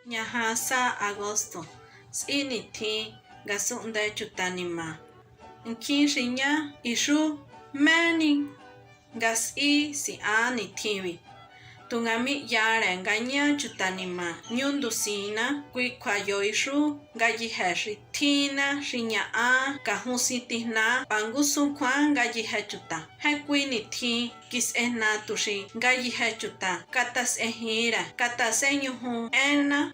Ñajasa agosto. S'initi gasunda chutanima. Nkixiña ishu meni gas'i si ani tiwi. Tungami yara ngaña chutanima ñundusina kuikwayo ishu galliheshi tina xiña'a kajusitina pangusun kwan gallihe chuta. Hekwini ti kis'ena tuxi gallihe chuta katas ehira katas eñuju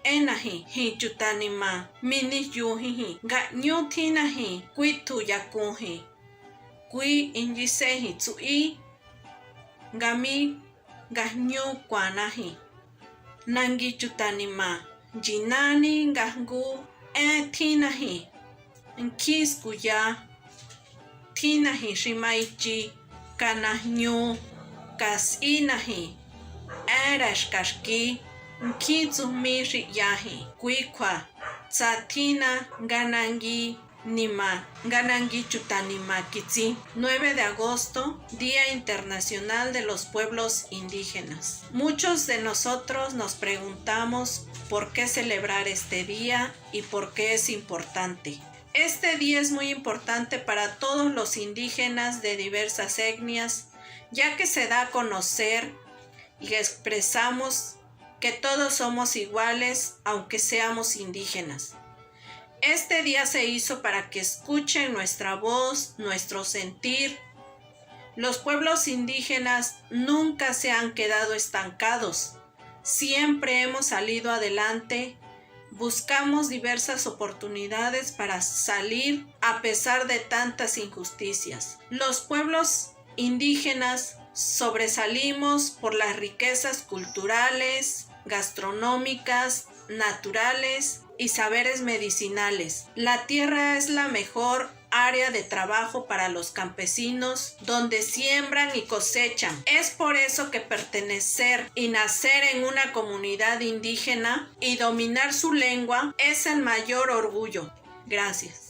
enahi hi chutanima mini yuhihi ga'ñutinahi kuitu yakunhi kui inyisehi tsu'i ngami gahñu kwanahi nangi chutanima jinani gahgu tinahi nkiskuya tinahi ximaichi kanahñu kas'inahi erexkaxki nkitsujmi xi'yahi kuikwa tsatina ganangi chutanima kitsi. 9 de agosto, Día Internacional de los Pueblos Indígenas. Muchos de nosotros nos preguntamos por qué celebrar este día y por qué es importante. Este día es muy importante para todos los indígenas de diversas etnias, ya que se da a conocer y expresamos que todos somos iguales aunque seamos indígenas. Este día se hizo para que escuchen nuestra voz, nuestro sentir. Los pueblos indígenas nunca se han quedado estancados. Siempre hemos salido adelante. Buscamos diversas oportunidades para salir a pesar de tantas injusticias. Los pueblos indígenas sobresalimos por las riquezas culturales, gastronómicas, naturales y saberes medicinales. La tierra es la mejor área de trabajo para los campesinos, donde siembran y cosechan. Es por eso que pertenecer y nacer en una comunidad indígena y dominar su lengua es el mayor orgullo. Gracias.